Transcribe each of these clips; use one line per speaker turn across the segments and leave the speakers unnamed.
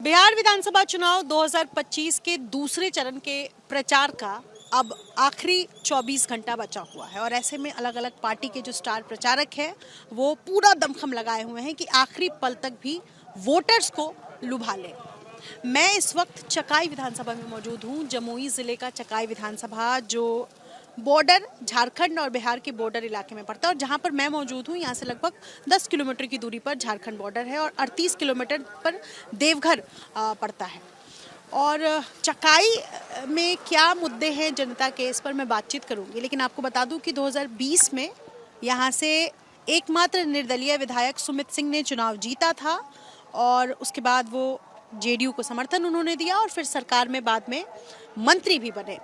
बिहार विधानसभा चुनाव 2025 के दूसरे चरण के प्रचार का अब आखिरी 24 घंटा बचा हुआ है और ऐसे में अलग अलग पार्टी के जो स्टार प्रचारक हैं वो पूरा दमखम लगाए हुए हैं कि आखिरी पल तक भी वोटर्स को लुभा लें। मैं इस वक्त चकाई विधानसभा में मौजूद हूँ। जमुई ज़िले का चकाई विधानसभा जो बॉर्डर झारखंड और बिहार के बॉर्डर इलाके में पड़ता है और जहाँ पर मैं मौजूद हूँ यहाँ से लगभग 10 किलोमीटर की दूरी पर झारखंड बॉर्डर है और 38 किलोमीटर पर देवघर पड़ता है। और चकाई में क्या मुद्दे हैं जनता के, इस पर मैं बातचीत करूंगी। लेकिन आपको बता दूं कि 2020 में यहाँ से एकमात्र निर्दलीय विधायक सुमित सिंह ने चुनाव जीता था और उसके बाद वो जेडीयू को समर्थन उन्होंने दिया और फिर सरकार में बाद में मंत्री भी बने।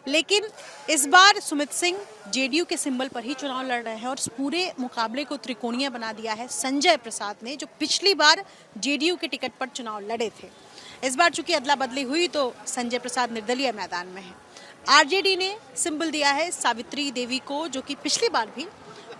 लेकिन इस बार सुमित सिंह जेडीयू के सिंबल पर ही चुनाव लड़ रहे हैं और इस पूरे मुकाबले को त्रिकोणीय बना दिया है संजय प्रसाद ने, जो पिछली बार जेडीयू के टिकट पर चुनाव लड़े थे। इस बार चूंकि अदला बदली हुई तो संजय प्रसाद निर्दलीय मैदान में है। आरजेडी ने सिंबल दिया है सावित्री देवी को, जो कि पिछली बार भी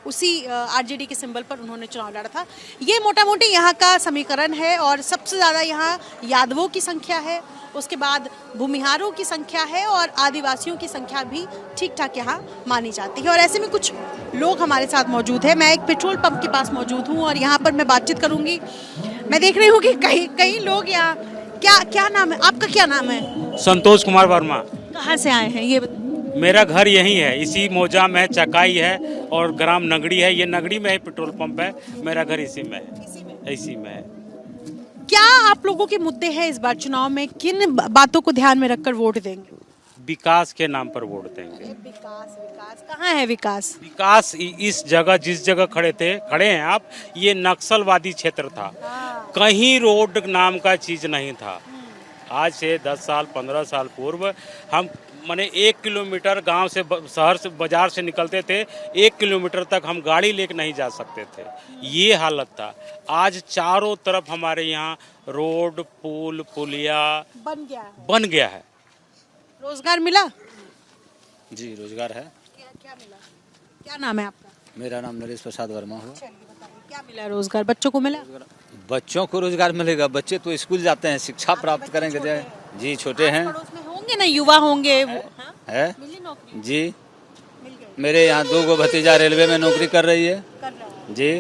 उसी आरजेडी के सिंबल पर उन्होंने चुनाव लड़ा था। ये मोटा मोटी यहाँ का समीकरण है और सबसे ज़्यादा यहाँ यादवों की संख्या है, उसके बाद भूमिहारों की संख्या है और आदिवासियों की संख्या भी ठीक ठाक यहाँ मानी जाती है। और ऐसे में कुछ लोग हमारे साथ मौजूद है। मैं एक पेट्रोल पंप के पास मौजूद हूँ और यहाँ पर मैं बातचीत करूँगी। मैं देख रही हूँ कि कई लोग यहाँ, क्या नाम है आपका, क्या नाम है?
संतोष कुमार वर्मा।
कहाँ से आए हैं ये
मेरा घर यहीं है, इसी मौजा में चकाई है और ग्राम नगड़ी है। ये नगड़ी में ही पेट्रोल पंप है, मेरा घर इसी में है, इसी में है।
क्या आप लोगों के मुद्दे हैं इस बार चुनाव में? किन बातों को ध्यान में रखकर वोट देंगे?
विकास के नाम पर वोट देंगे।
विकास कहाँ है विकास?
विकास इस जगह, जिस जगह खड़े हैं आप, ये नक्सलवादी क्षेत्र था। कहीं रोड नाम का चीज नहीं था। आज से 10 साल 15 साल पूर्व हम माने 1 किलोमीटर गांव से, शहर से, बाजार से निकलते थे, 1 किलोमीटर तक हम गाड़ी लेकर नहीं जा सकते थे। ये हालत था। आज चारों तरफ हमारे यहाँ रोड, पुल, पुलिया बन गया है।
रोजगार मिला?
जी रोजगार है।
क्या मिला? क्या नाम है आपका?
मेरा नाम नरेश प्रसाद वर्मा हुआ।
क्या मिला? रोजगार बच्चों को मिला?
बच्चों को रोजगार मिलेगा, बच्चे तो स्कूल जाते हैं, शिक्षा प्राप्त करेंगे। जी छोटे हैं,
होंगे ना, युवा होंगे
है जी। मेरे यहाँ 2 भतीजा रेलवे में नौकरी कर रही है जी।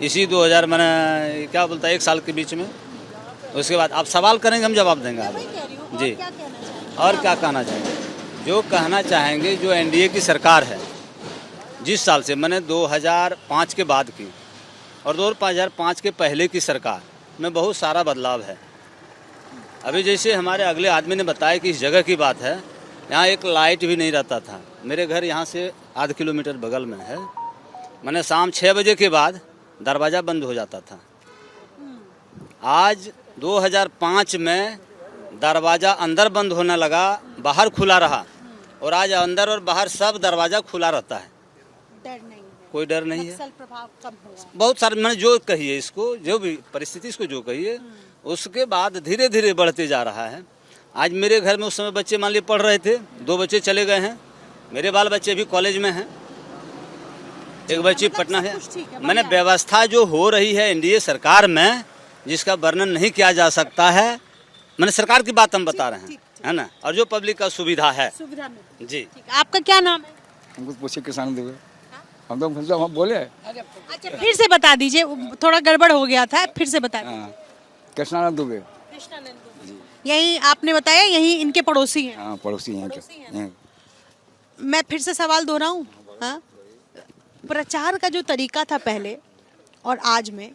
इसी 2000 मैंने क्या बोलता है 1 साल के बीच में। उसके बाद आप सवाल करेंगे, हम जवाब देंगे आप जी। और क्या कहना चाहेंगे? जो कहना चाहेंगे, जो एनडीए की सरकार है जिस साल से, मैंने 2005 के बाद की और 2005 के पहले की सरकार में बहुत सारा बदलाव है। अभी जैसे हमारे अगले आदमी ने बताया कि इस जगह की बात है, यहाँ एक लाइट भी नहीं रहता था। मेरे घर यहाँ से आधा किलोमीटर बगल में है। मैंने शाम 6 बजे के बाद दरवाज़ा बंद हो जाता था। आज 2005 में दरवाज़ा अंदर बंद होने लगा, बाहर खुला रहा और आज अंदर और बाहर सब दरवाज़ा खुला रहता है।
डर नहीं है,
कोई डर नहीं है।
प्रभाव कम हुआ।
बहुत सारे मैंने जो कहिए इसको, जो भी परिस्थिति इसको जो कहिए, उसके बाद धीरे धीरे बढ़ते जा रहा है। आज मेरे घर में उस समय बच्चे मान लीजिए पढ़ रहे थे, 2 बच्चे चले गए हैं। मेरे बाल बच्चे भी कॉलेज में हैं, एक बच्ची पटना है। मैंने व्यवस्था जो हो रही है एनडीए सरकार में, जिसका वर्णन नहीं किया जा सकता है। मैंने सरकार की बात हम बता रहे हैं, है ना। और जो पब्लिक का सुविधा है जी।
आपका क्या नाम है?
हमको पूछे किसान दुबे। हम तो हम बोले।
अच्छा फिर से बता दीजिए, थोड़ा गड़बड़ हो गया था, फिर से बता दीजिए।
कृष्णानंद दुबे।
यही आपने बताया, यही इनके पड़ोसी हैं?
हाँ पड़ोसी हैं।
मैं फिर से सवाल दोहराऊं, हाँ? प्रचार का जो तरीका था पहले और आज में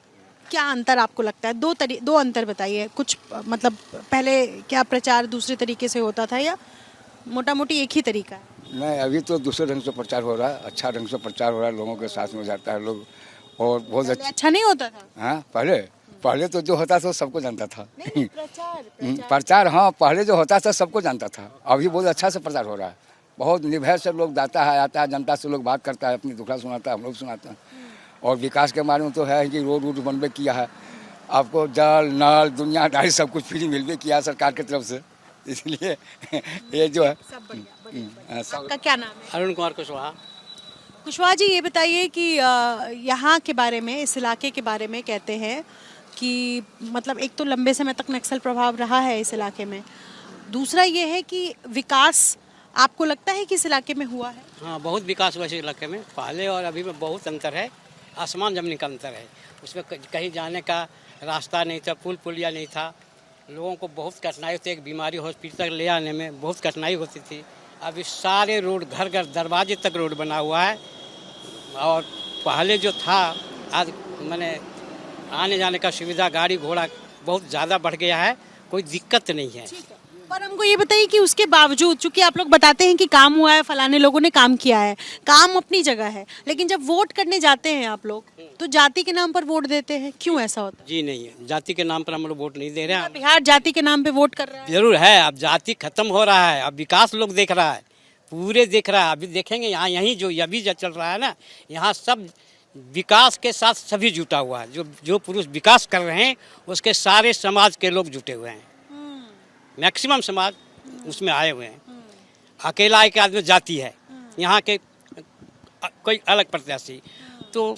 क्या अंतर आपको लगता है? दो अंतर बताइए कुछ। मतलब पहले क्या प्रचार दूसरे तरीके से होता था या मोटा मोटी एक ही तरीका है?
नहीं, अभी तो दूसरे ढंग से प्रचार हो रहा है, अच्छा ढंग से प्रचार हो रहा है, लोगों के साथ में जाता है लोग और बहुत
अच्छा नहीं होता था?
हाँ पहले तो जो होता था सबको जानता था।
नहीं,
प्रचार हाँ पहले जो होता था सबको जानता था। अभी बहुत अच्छा से प्रचार हो रहा है, बहुत निर्भय से लोग जाता है, आता है, जनता से लोग बात करता है, अपनी दुखड़ा सुनाता है, हम लोग सुनाते हैं। और विकास के बारे में तो है कि रोड बनबे किया है, आपको जल नल दुनियादारी सब कुछ फ्री मिलबे किया सरकार की तरफ से। इसलिए ये जो है।
आपका क्या नाम है?
अरुण कुमार
कुशवाहा जी, ये बताइए कि यहाँ के बारे में, इस इलाके के बारे में कहते हैं कि मतलब एक तो लंबे समय तक नक्सल प्रभाव रहा है इस इलाके में, दूसरा ये है कि विकास आपको लगता है कि इस इलाके में हुआ है?
हाँ, बहुत विकास हुआ इस इलाके में, पहले और अभी में बहुत अंतर है, आसमान ज़मीन का अंतर है। उसमें कहीं जाने का रास्ता नहीं था, पुल पुलिया नहीं था, लोगों को बहुत कठिनाई होती, एक बीमारी हॉस्पिटल तक ले आने में बहुत कठिनाई होती थी। अभी सारे रोड घर घर दरवाजे तक रोड बना हुआ है, और पहले जो था आज मैंने आने जाने का सुविधा, गाड़ी घोड़ा बहुत ज़्यादा बढ़ गया है, कोई दिक्कत नहीं है।
पर हमको ये बताइए कि उसके बावजूद, चूंकि आप लोग बताते हैं कि काम हुआ है, फलाने लोगों ने काम किया है, काम अपनी जगह है, लेकिन जब वोट करने जाते हैं आप लोग तो जाति के नाम पर वोट देते हैं, क्यों ऐसा होता है?
जी नहीं है, जाति के नाम पर हम लोग वोट नहीं दे रहे हैं।
बिहार जाति के नाम पे वोट कर रहा है।
जरूर है, अब जाति खत्म हो रहा है, अब विकास लोग देख रहा है, पूरे देख रहा है। अभी देखेंगे यहाँ यहीं जो अभी जो चल रहा है ना, यहाँ सब विकास के साथ सभी जुटा हुआ है। जो पुरुष विकास कर रहे हैं उसके सारे समाज के लोग जुटे हुए हैं, मैक्सिमम समाज उसमें आए हुए हैं। अकेला एक आदमी जाति है यहाँ के, कोई अलग प्रत्याशी, तो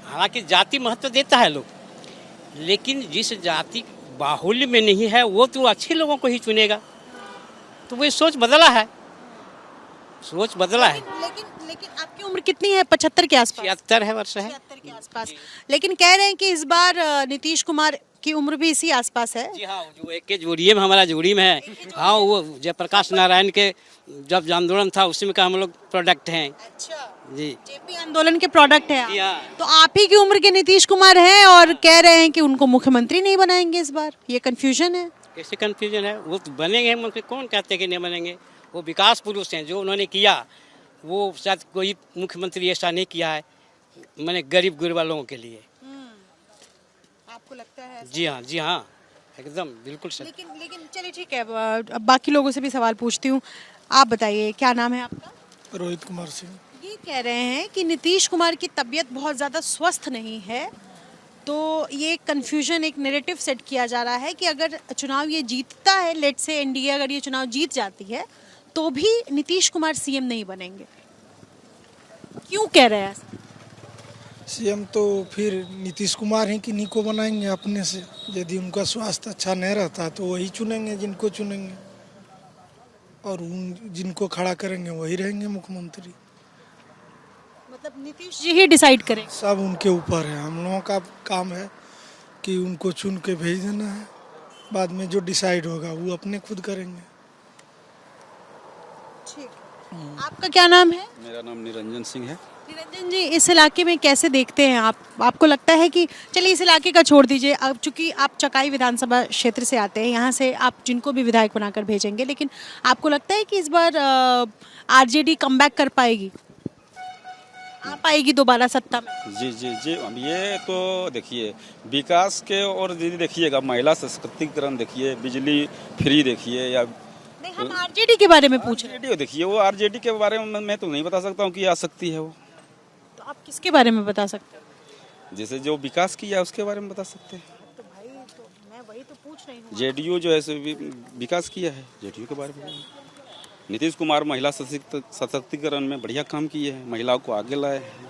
हालांकि जाति महत्व देता है लोग, लेकिन जिस जाति बाहुल्य में नहीं है वो तो अच्छे लोगों को ही चुनेगा। तो वो सोच बदला है, सोच बदला है।
लेकिन आपकी उम्र कितनी है? 75 के आसपास?
76 है वर्ष है।
76 के आसपास। लेकिन कह रहे हैं कि इस बार नीतीश कुमार की उम्र भी इसी आसपास है।
जी हाँ, जो एक के जोड़िए में हमारा जोड़ी में है। हाँ, वो जयप्रकाश नारायण के जब आंदोलन था उसी में का हम लोग प्रोडक्ट हैं।
अच्छा
जी,
जेपी आंदोलन के प्रोडक्ट है
जी हाँ।
तो आप ही की उम्र के नीतीश कुमार हैं और कह रहे हैं कि उनको मुख्यमंत्री नहीं बनाएंगे इस बार, ये कंफ्यूजन है।
कैसे कंफ्यूजन है? वो तो बनेंगे, हम कौन कहते हैं कि नहीं बनेंगे? वो विकास पुरुष हैं, जो उन्होंने किया वो शायद कोई मुख्यमंत्री ऐसा नहीं किया है, मैंने गरीब गुरबा लोगों के लिए।
आपको लगता है ऐसा?
जी हाँ, जी हाँ, एकदम बिल्कुल सही।
लेकिन चलिए ठीक है, अब बाकी लोगों से भी सवाल पूछती हूँ। आप बताइए, क्या नाम है आपका?
रोहित कुमार सिंह।
ये कह रहे हैं कि नीतीश कुमार की तबीयत बहुत ज़्यादा स्वस्थ नहीं है, तो ये कंफ्यूजन, एक नैरेटिव सेट किया जा रहा है कि अगर चुनाव ये जीतता है, लेट से एनडीए अगर ये चुनाव जीत जाती है तो भी नीतीश कुमार सीएम नहीं बनेंगे। क्यों कह रहे हैं ऐसा?
सीएम तो फिर नीतीश कुमार ही किन्हीं को बनाएंगे अपने से। यदि उनका स्वास्थ्य अच्छा नहीं रहता तो वही चुनेंगे जिनको चुनेंगे, और उन जिनको खड़ा करेंगे वही रहेंगे मुख्यमंत्री।
मतलब नीतीश जी ही डिसाइड करें?
सब उनके ऊपर है, हम लोगों का काम है कि उनको चुन के भेज देना है, बाद में जो डिसाइड होगा वो अपने खुद करेंगे।
ठीक। आपका क्या नाम है?
मेरा नाम निरंजन सिंह है।
निरंजन जी, इस इलाके में कैसे देखते हैं आप? आपको लगता है कि, चलिए इस इलाके का छोड़ दीजिए, अब चूंकि आप चकाई विधानसभा क्षेत्र से आते हैं, यहाँ से आप जिनको भी विधायक बनाकर भेजेंगे, लेकिन आपको लगता है कि इस बार आरजेडी कमबैक कर पाएगी, आ पाएगी दोबारा सत्ता में?
जी जी जी, अब ये तो देखिए विकास के, और दीदी देखिएगा महिला सशक्तिकरण देखिए, बिजली फ्री देखिए, या
नहीं, हम आरजेडी के बारे में पूछ रहे हैं।
आरजेडी देखिए, वो आरजेडी के बारे में मैं तो नहीं बता सकता हूँ कि आ सकती है वो।
तो आप किसके बारे में बता सकते हैं?
जैसे जो विकास किया उसके बारे में बता सकते हैं।
तो भाई, तो मैं वही तो पूछ रही हूँ।
जेडीयू जो है सो विकास किया है, जेडीयू के बारे में। नीतीश कुमार महिला सशक्तिकरण में बढ़िया काम किए हैं, महिलाओं को आगे लाए हैं।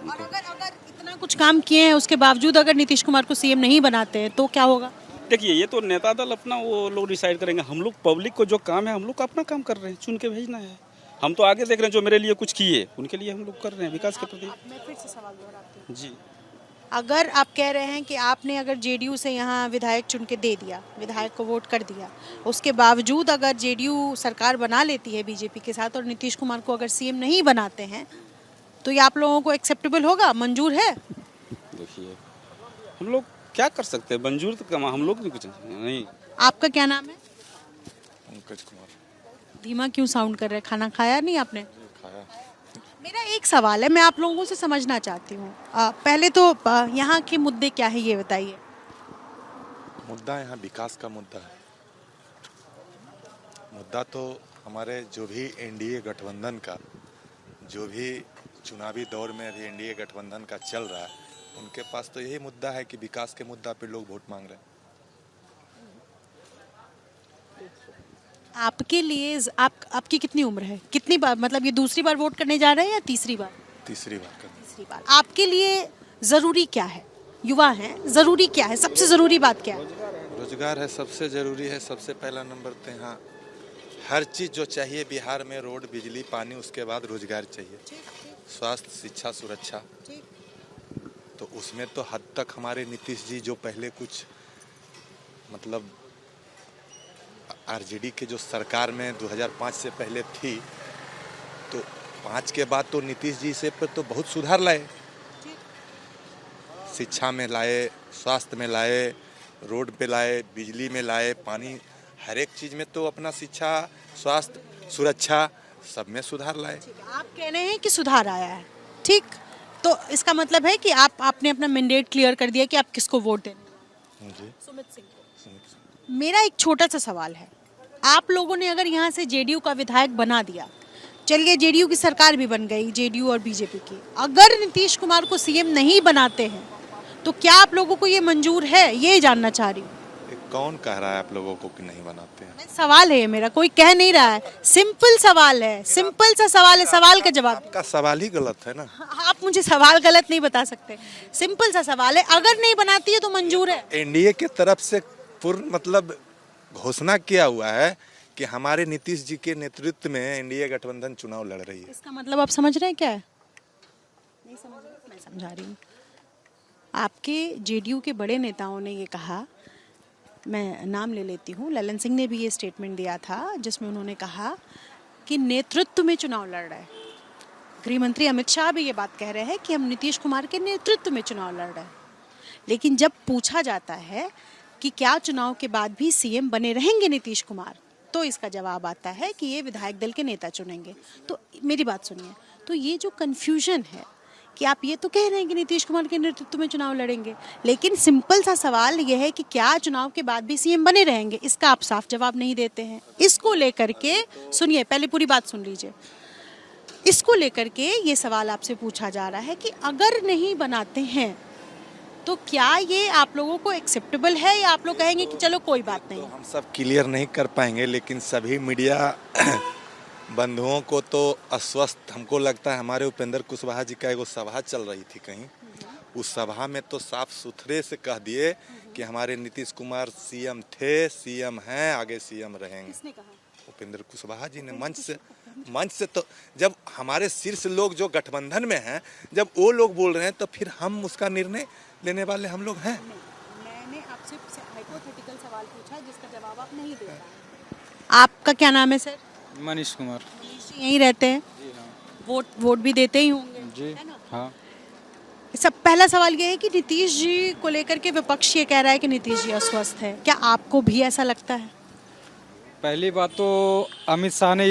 और अगर इतना कुछ काम किए हैं उसके बावजूद अगर नीतीश कुमार को सीएम नहीं बनाते हैं तो क्या होगा?
देखिए ये तो नेता दल अपना वो लोग डिसाइड करेंगे। हम लोग पब्लिक को जो काम है हम लोग अपना काम कर रहे हैं, चुन के भेजना है। हम तो आगे देख रहे हैं, जो मेरे लिए कुछ किए उनके लिए हम लोग कर रहे हैं विकास के प्रति।
मैं फिर से सवाल दोहराती हूँ।
जी,
अगर आप कह रहे हैं कि आपने अगर जेडीयू से यहाँ विधायक चुन के दे दिया, विधायक को वोट कर दिया, उसके बावजूद अगर जेडीयू सरकार बना लेती है बीजेपी के साथ और नीतीश कुमार को अगर सीएम नहीं बनाते हैं, तो ये आप लोगों को एक्सेप्टेबल होगा, मंजूर है?
देखिए हम लोग क्या कर सकते हैं, मंजूर तो कमा हम लोग कुछ नहीं।
आपका क्या नाम है?
पंकज कुमार।
धीमा क्यों साउंड कर रहे हैं? खाना खाया नहीं आपने?
खाया।
मेरा एक सवाल है, मैं आप लोगों से समझना चाहती हूँ। पहले तो यहाँ के मुद्दे क्या है ये बताइए।
मुद्दा यहाँ विकास का मुद्दा है। मुद्दा तो हमारे जो भी एनडीए गठबंधन का, जो भी चुनावी दौर में अभी एनडीए गठबंधन का चल रहा है, उनके पास तो यही मुद्दा है कि विकास के मुद्दा पे लोग वोट मांग रहे हैं।
आपके लिए आपकी कितनी उम्र है? कितनी बार, मतलब ये दूसरी बार वोट करने जा रहे हैं या तीसरी बार?
तीसरी बार का।
तीसरी बार। आपके लिए ज़रूरी क्या है? युवा हैं, जरूरी क्या है, सबसे जरूरी बात क्या है?
रोजगार है, सबसे ज़रूरी है। सबसे पहला नंबर पे हाँ, हर चीज़ जो चाहिए बिहार में, रोड, बिजली, पानी, उसके बाद रोजगार चाहिए, स्वास्थ्य, शिक्षा, सुरक्षा। तो उसमें तो हद तक हमारे नीतीश जी जो पहले कुछ मतलब आरजेडी के जो सरकार में 2005 से पहले थी, तो 5 के बाद तो नीतीश जी से पर तो बहुत सुधार लाए, शिक्षा में लाए, स्वास्थ्य में लाए, रोड पे लाए, बिजली में लाए, पानी, हर एक चीज़ में तो अपना शिक्षा, स्वास्थ्य, सुरक्षा सब में सुधार लाए।
आप कह रहे हैं कि सुधार आया है, ठीक, तो इसका मतलब है कि आपने अपना मैंडेट क्लियर कर दिया कि आप किसको वोट देंगे?
जी।
सुमित सिंह को। मेरा एक छोटा सा सवाल है, आप लोगों ने अगर यहाँ से जेडीयू का विधायक बना दिया, चलिए जेडीयू की सरकार भी बन गई, जेडीयू और बीजेपी की, अगर नीतीश कुमार को सीएम नहीं बनाते हैं तो क्या आप लोगों को ये मंजूर है? ये जानना चाह रही हूँ।
कौन कह रहा है आप लोगों को कि नहीं बनाते हैं?
सवाल है मेरा, कोई कह नहीं रहा है, सिंपल सवाल है, सिंपल सा सवाल है, सवाल का जवाब।
आपका सवाल ही गलत है ना।
आप मुझे सवाल गलत नहीं बता सकते, सिंपल सा सवाल है, अगर नहीं बनाती है तो मंजूर है।
एनडीए के तरफ से पूर्ण मतलब घोषणा किया हुआ है कि हमारे नीतीश जी के नेतृत्व में एनडीए गठबंधन चुनाव लड़ रही है।
इसका मतलब आप समझ रहे हैं क्या है? नहीं समझ रहे? मैं समझा रही हूँ। आपके जेडीयू के बड़े नेताओं ने ये कहा, मैं नाम ले लेती हूँ, ललन सिंह ने भी ये स्टेटमेंट दिया था जिसमें उन्होंने कहा कि नेतृत्व में चुनाव लड़ रहे हैं। गृह मंत्री अमित शाह भी ये बात कह रहे हैं कि हम नीतीश कुमार के नेतृत्व में चुनाव लड़ रहे हैं। लेकिन जब पूछा जाता है कि क्या चुनाव के बाद भी सीएम बने रहेंगे नीतीश कुमार, तो इसका जवाब आता है कि ये विधायक दल के नेता चुनेंगे। तो मेरी बात सुनिए, तो ये जो कन्फ्यूजन है कि आप ये तो कह रहे हैं कि नीतीश कुमार के नेतृत्व में चुनाव लड़ेंगे, लेकिन सिंपल सा सवाल ये है कि क्या चुनाव के बाद भी सीएम बने रहेंगे, इसका आप साफ जवाब नहीं देते हैं। इसको लेकर के सुनिए, पहले पूरी बात सुन लीजिए। इसको लेकर के ये सवाल आपसे पूछा जा रहा है कि अगर नहीं बनाते हैं तो क्या ये आप लोगों को एक्सेप्टेबल है, या आप लोग कहेंगे कि चलो कोई बात नहीं?
तो हम सब क्लियर नहीं कर पाएंगे, लेकिन सभी मीडिया बंधुओं को तो अस्वस्थ हमको लगता है। हमारे उपेंद्र कुशवाहा जी का एगो सभा चल रही थी कहीं, उस सभा में तो साफ सुथरे से कह दिए कि हमारे नीतीश कुमार सीएम थे, सीएम हैं, आगे सीएम रहेंगे।
किसने कहा?
उपेंद्र कुशवाहा जी ने मंच से तो जब हमारे शीर्ष लोग जो गठबंधन में हैं, जब वो लोग बोल रहे हैं तो फिर हम उसका निर्णय लेने वाले हम लोग हैं।
मैंने आपसे हाइपोथेटिकल सवाल पूछा जिसका जवाब आप नहीं दे रहे हैं। आपका क्या नाम है सर?
मनीष कुमार।
मनीष जी यहीं रहते हैं?
जी हाँ।
वोट भी देते ही होंगे
जी
है ना?
हाँ।
सब पहला सवाल ये है कि नीतीश जी को लेकर के विपक्ष ये कह रहा है कि नीतीश जी अस्वस्थ है, क्या आपको भी ऐसा लगता है?
पहली बात तो अमित शाह ने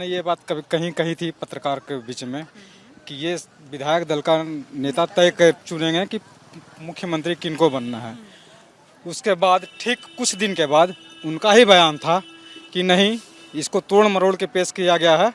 ये बात कभी कही थी पत्रकार के बीच में कि ये विधायक दल का नेता तय कर चुनेंगे कि मुख्यमंत्री किनको बनना है। उसके बाद ठीक कुछ दिन के बाद उनका ही बयान था कि नहीं, इसको तोड़ मरोड़ के पेश किया गया है,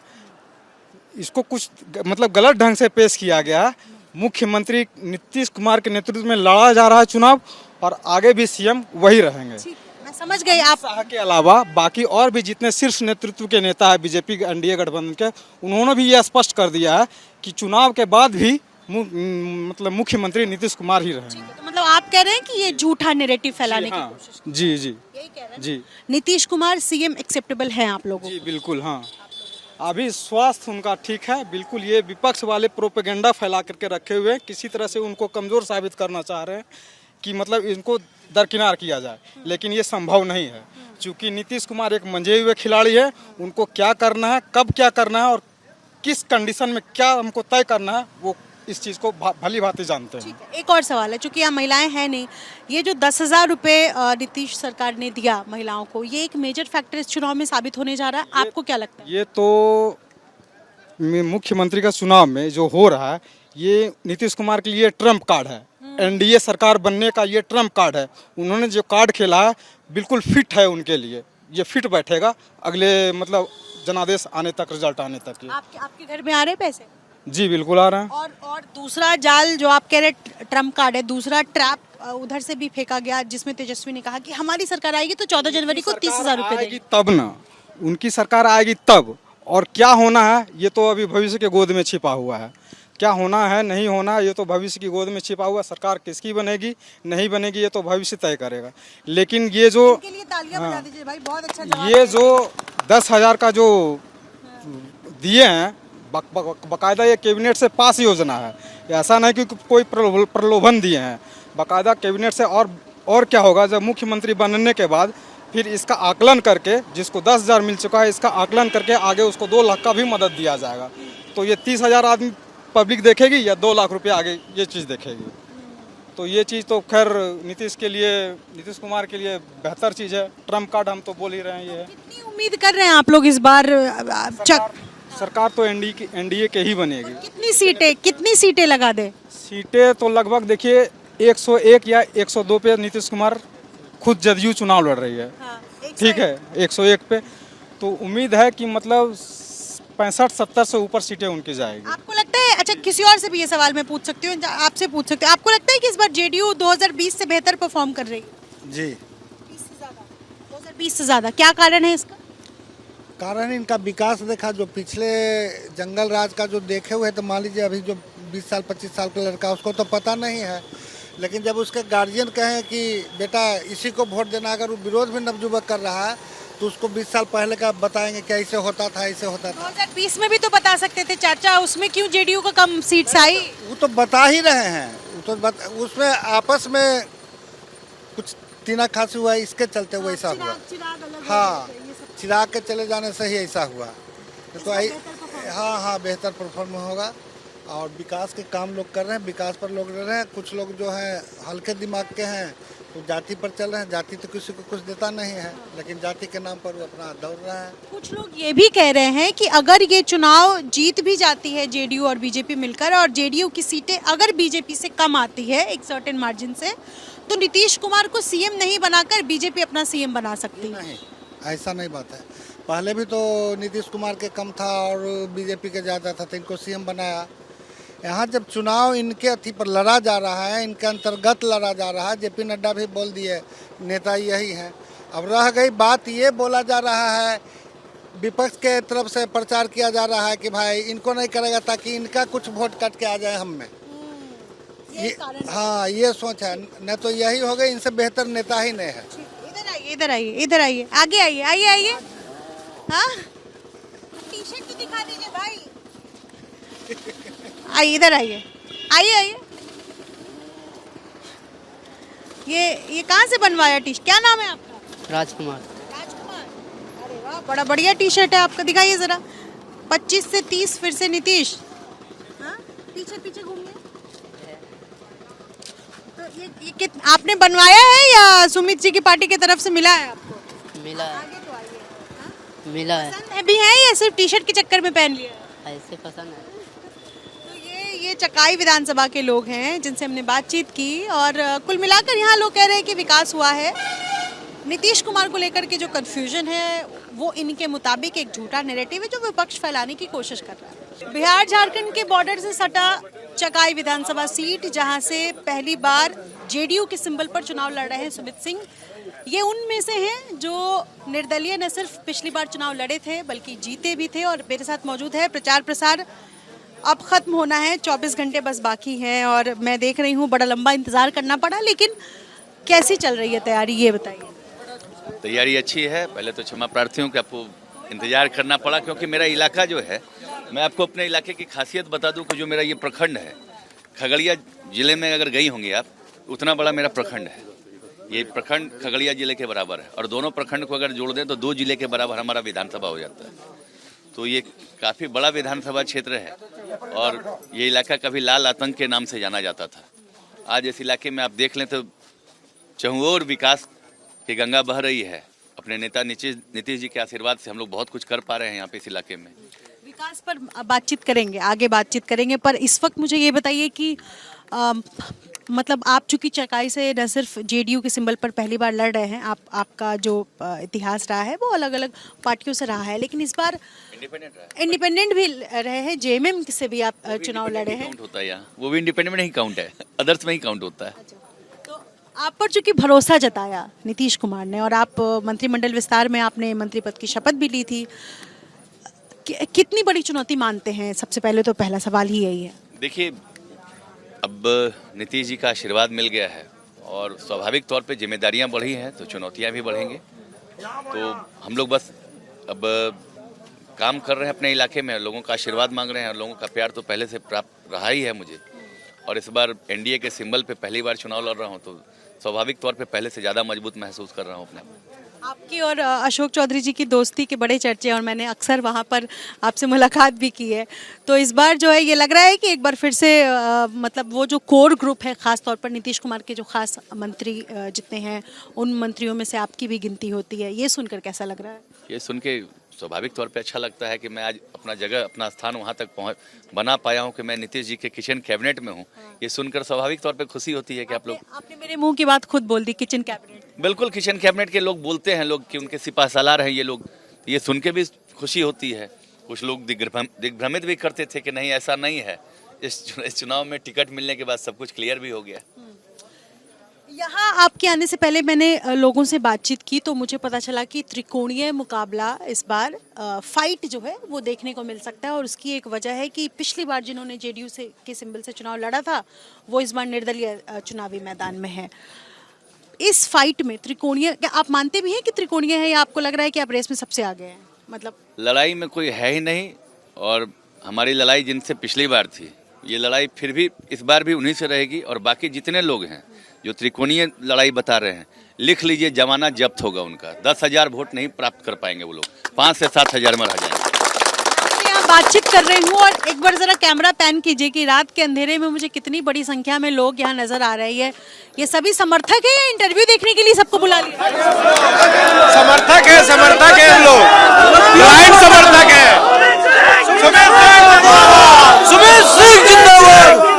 इसको कुछ मतलब गलत ढंग से पेश किया गया है। मुख्यमंत्री नीतीश कुमार के नेतृत्व में लड़ा जा रहा है चुनाव, और आगे भी सीएम वही रहेंगे।
मैं समझ गई। आप
शाह के अलावा बाकी और भी जितने शीर्ष नेतृत्व के नेता है बीजेपी के एनडीए गठबंधन के, उन्होंने भी यह स्पष्ट कर दिया है कि चुनाव के बाद भी मतलब मुख्यमंत्री नीतीश कुमार ही रहेंगे।
तो मतलब आप कह रहे हैं कि ये झूठा नैरेटिव फैलाने की
हाँ,
कोशिश
जी
यही कह रहे हैं?
जी
नीतीश कुमार सीएम एक्सेप्टेबल है आप लोगों
जी
को?
बिल्कुल हाँ। अभी स्वास्थ्य उनका ठीक है बिल्कुल। ये विपक्ष वाले प्रोपेगेंडा फैला करके रखे हुए हैं, किसी तरह से उनको कमज़ोर साबित करना चाह रहे हैं कि मतलब इनको दरकिनार किया जाए, लेकिन ये संभव नहीं है। क्योंकि नीतीश कुमार एक मंझे हुए खिलाड़ी है, उनको क्या करना है, कब क्या करना है और किस कंडीशन में क्या हमको तय करना है, वो इस चीज़ को भली भांति जानते हैं।
ठीक है, एक और सवाल है, चूंकि यहाँ महिलाएं हैं नहीं, ये जो 10,000 रुपये नीतीश सरकार ने दिया महिलाओं को, ये एक मेजर फैक्टर इस चुनाव में साबित होने जा रहा है, आपको क्या लगता है?
ये तो मुख्यमंत्री का चुनाव में जो हो रहा है, ये नीतीश कुमार के लिए ट्रम्प कार्ड है। एनडीए सरकार बनने का ये ट्रम्प कार्ड है। उन्होंने जो कार्ड खेला है बिल्कुल फिट है उनके लिए, ये फिट बैठेगा अगले मतलब जनादेश आने तक, रिजल्ट आने तक।
आपके घर में आ रहे पैसे?
जी बिल्कुल आ रहे हैं।
और दूसरा जाल जो आप कह रहे ट्रम्प कार्ड है, दूसरा ट्रैप उधर से भी फेंका गया जिसमें तेजस्वी ने कहा कि हमारी सरकार आएगी तो 14 जनवरी को 30,000 रुपये देगी।
तब ना उनकी सरकार आएगी तब, और क्या होना है ये तो अभी भविष्य के गोद में छिपा हुआ है। क्या होना है नहीं होना ये तो भविष्य की गोद में छिपा हुआ, सरकार किसकी बनेगी नहीं बनेगी ये तो भविष्य तय करेगा। लेकिन ये जो
इनके लिए तालियां बजा दीजिए भाई, बहुत अच्छा जवाब
ये जो 10,000 का जो दिए हैं बाकायदा ये कैबिनेट से पास योजना है, ऐसा नहीं कि कोई प्रलोभन दिए हैं, बाकायदा कैबिनेट से। और क्या होगा जब मुख्यमंत्री बनने के बाद फिर इसका आकलन करके, जिसको 10,000 मिल चुका है इसका आकलन करके आगे उसको 2 लाख का भी मदद दिया जाएगा। तो ये 30,000 आदमी पब्लिक देखेगी या 2 लाख रुपए आगे ये चीज़ देखेगी। तो ये चीज़ तो खैर नीतीश कुमार के लिए बेहतर चीज़ है। ट्रम्प कार्ड हम तो बोल ही रहे हैं ये है।
कितनी उम्मीद कर रहे हैं आप लोग इस बार?
सरकार तो एनडीए के ही बनेगी।
कितनी सीटें लगा दे?
सीटें तो लगभग देखिए 101 या 102 पे नीतीश कुमार खुद जदयू चुनाव लड़ रही है। ठीक है 101 पे, तो उम्मीद है कि मतलब 65-70 से ऊपर सीटें उनकी जाएगी।
आपको लगता है, अच्छा किसी और से भी ये सवाल मैं पूछ सकती हूँ, आपसे पूछ सकती हूँ, आपको लगता है कि इस बार जेडीयू 2020 से बेहतर परफॉर्म कर रही है?
जी
2020 से ज्यादा, क्या कारण है इसका?
कारण इनका विकास देखा, जो पिछले जंगल राज का जो देखे हुए, तो मान लीजिए अभी जो 20 साल 25 साल का लड़का उसको तो पता नहीं है, लेकिन जब उसके गार्जियन कहें कि बेटा इसी को वोट देना, अगर वो विरोध में नवजुवक कर रहा है तो उसको 20 साल पहले का बताएंगे कि ऐसे होता था ऐसे होता था।
2020 में भी तो बता सकते थे चाचा, उसमें क्यों जेडीयू को कम सीट्स आई?
वो तो बता ही रहे हैं, वो तो उसमें आपस में कुछ तीना खासी हुआ, इसके चलते हुआ ऐसा हुआ। हाँ, चिराग के चले जाने से ही ऐसा हुआ। तो हाँ बेहतर परफॉर्म होगा। और विकास के काम लोग कर रहे हैं, विकास पर लोग रह रहे हैं। कुछ लोग जो हैं हल्के दिमाग के हैं तो जाति पर चल रहे हैं। जाति तो किसी को कुछ देता नहीं है, लेकिन जाति के नाम पर वो अपना दौड़ रहा है।
कुछ लोग ये भी कह रहे हैं कि अगर ये चुनाव जीत भी जाती है जेडीयू और बीजेपी मिलकर, और जेडीयू की सीटें अगर बीजेपी से कम आती है एक सर्टेन मार्जिन से, तो नीतीश कुमार को सीएम नहीं बनाकर बीजेपी अपना सीएम बना सकती है।
नहीं, ऐसा नहीं बात है। पहले भी तो नीतीश कुमार के कम था और बीजेपी के ज़्यादा था, तो इनको सीएम बनाया। यहाँ जब चुनाव इनके अथी पर लड़ा जा रहा है, इनके अंतर्गत लड़ा जा रहा है, जेपी नड्डा भी बोल दिए नेता यही हैं। अब रह गई बात, ये बोला जा रहा है, विपक्ष के तरफ से प्रचार किया जा रहा है कि भाई इनको नहीं करेगा ताकि इनका कुछ वोट कट के आ जाए हम में। हाँ, ये सोच है, न तो यही हो गई, इनसे बेहतर नेता ही नहीं है।
इधर आइए, आगे आइए। हाँ, टी शर्ट तो दिखा दीजिए भाई। आइए, इधर आइए। ये कहाँ से बनवाया टी शर्ट? क्या नाम है आपका?
राजकुमार।
अरे वाह, बड़ा बढ़िया टी शर्ट है आपका, दिखाइए जरा। 25 से 30 फिर से नीतीश। हाँ? पीछे घूमिए। तो ये आपने बनवाया है या सुमित जी की पार्टी की तरफ से मिला है आपको?
मिला है।
आगे तो आइए। हाँ?
मिला है।
पसंद भी है या सिर्फ टी शर्ट के चक्कर में पहन लिया है?
ऐसे पसंद है।
तो ये चकाई विधानसभा के लोग हैं जिनसे हमने बातचीत की, और कुल मिलाकर यहाँ लोग कह रहे हैं कि विकास हुआ है। नीतीश कुमार को लेकर के जो कंफ्यूजन है वो इनके मुताबिक एक झूठा नैरेटिव है जो विपक्ष फैलाने की कोशिश कर रहा है। बिहार झारखंड के बॉर्डर से सटा चकाई विधानसभा सीट, जहां से पहली बार जेडीयू के सिंबल पर चुनाव लड़ रहे हैं सुमित सिंह, ये उनमें से हैं जो निर्दलीय न सिर्फ पिछली बार चुनाव लड़े थे बल्कि जीते भी थे। और मेरे साथ मौजूद है, प्रचार प्रसार अब खत्म होना है, 24 घंटे बस बाकी हैं, और मैं देख रही हूँ बड़ा लंबा इंतजार करना पड़ा, लेकिन कैसी चल रही है तैयारी, ये बताइए।
तैयारी अच्छी है। पहले तो क्षमा प्रार्थी हूँ कि आपको इंतजार करना पड़ा, क्योंकि मेरा इलाका जो है, मैं आपको अपने इलाके की खासियत बता दूं कि जो मेरा ये प्रखंड है, खगड़िया जिले में अगर गई होंगी आप, उतना बड़ा मेरा प्रखंड है। ये प्रखंड खगड़िया जिले के बराबर है, और दोनों प्रखंड को अगर जोड़ दें तो 2 जिले के बराबर हमारा विधानसभा हो जाता है। तो ये काफ़ी बड़ा विधानसभा क्षेत्र है, और ये इलाका कभी लाल आतंक के नाम से जाना जाता था। आज इस इलाके में आप देख लें तो चहुओर विकास की गंगा बह रही है। अपने नेता नीतीश जी के आशीर्वाद से हम लोग बहुत कुछ कर पा रहे हैं यहाँ पे इस इलाके में।
विकास पर बातचीत करेंगे, आगे बातचीत करेंगे, पर इस वक्त मुझे ये बताइए कि मतलब आप चूंकि चकाई से न सिर्फ जेडीयू के सिंबल पर पहली बार लड़ रहे हैं, आपका जो इतिहास रहा है वो अलग अलग पार्टियों से रहा है, लेकिन इस बार इंडिपेंडेंट भी रहे हैं, जेएमएम से भी आप चुनाव लड़े हैं।
होता है यहाँ, वो भी इंडिपेंडेंट में नहीं काउंट है, अदर्स में ही काउंट होता है।
तो आप पर चूंकि भरोसा जताया नीतीश कुमार ने, और आप मंत्रिमंडल विस्तार में आपने मंत्री पद की शपथ भी ली थी, कितनी बड़ी चुनौती मानते हैं? सबसे पहले तो पहला सवाल ही यही है।
देखिए, अब नीतीश जी का आशीर्वाद मिल गया है और स्वाभाविक तौर पे जिम्मेदारियां बढ़ी हैं तो चुनौतियां भी बढ़ेंगी। तो हम लोग बस अब काम कर रहे हैं अपने इलाके में, लोगों का आशीर्वाद मांग रहे हैं और लोगों का प्यार तो पहले से प्राप्त रहा ही है मुझे। और इस बार एनडीए के सिंबल पे पहली बार चुनाव लड़ रहा हूँ तो स्वाभाविक तौर पे पहले से ज़्यादा मजबूत महसूस कर रहा हूँ अपने आप को।
आपकी और अशोक चौधरी जी की दोस्ती के बड़े चर्चे हैं और मैंने अक्सर वहाँ पर आपसे मुलाकात भी की है। तो इस बार जो है ये लग रहा है कि एक बार फिर से मतलब वो जो कोर ग्रुप है, ख़ास तौर पर नीतीश कुमार के जो खास मंत्री जितने हैं उन मंत्रियों में से आपकी भी गिनती होती है। ये सुनकर कैसा लग रहा है?
ये सुन के स्वाभाविक तौर पे अच्छा लगता है कि मैं आज अपना जगह, अपना स्थान वहाँ तक बना पाया हूँ कि मैं नीतीश जी के किचन कैबिनेट में हूँ। ये सुनकर स्वाभाविक तौर पे खुशी होती है कि आप लोग।
आपने मेरे मुंह की बात खुद बोल दी, किचन कैबिनेट।
बिल्कुल, किचन कैबिनेट के लोग बोलते हैं लोग कि उनके सिपह सालार हैं ये लोग। ये सुन के भी खुशी होती है। कुछ लोग दिग्भ्रमित भी करते थे कि नहीं ऐसा नहीं है। इस चुनाव में टिकट मिलने के बाद सब कुछ क्लियर भी हो गया।
यहाँ आपके आने से पहले मैंने लोगों से बातचीत की तो मुझे पता चला कि त्रिकोणीय मुकाबला इस बार फाइट जो है वो देखने को मिल सकता है। और उसकी एक वजह है कि पिछली बार जिन्होंने जेडीयू से के सिंबल से चुनाव लड़ा था वो इस बार निर्दलीय चुनावी मैदान में है। इस फाइट में त्रिकोणीय, क्या आप मानते भी हैं कि त्रिकोणीय है या आपको लग रहा है कि आप रेस में सबसे आगे हैं? मतलब
लड़ाई में कोई है ही नहीं और हमारी लड़ाई जिनसे पिछली बार थी, ये लड़ाई फिर भी इस बार भी उन्हीं से रहेगी। और बाकी जितने लोग हैं जो त्रिकोणीय लड़ाई बता रहे हैं, लिख लीजिए, जमाना जब्त होगा उनका। 10,000 वोट नहीं प्राप्त कर पाएंगे वो लोग, 5 से 7,000 में रह जाएंगे।
यहाँ बातचीत कर रही हूँ और एक बार जरा कैमरा पैन कीजिए कि रात के अंधेरे में मुझे कितनी बड़ी संख्या में लोग यहाँ नजर आ रहे हैं। ये सभी समर्थक है या इंटरव्यू देखने के लिए सबको बुला लिया?
समर्थक है हम लोग, ब्लाइंड समर्थक है। सुमित सिंह जिंदाबाद।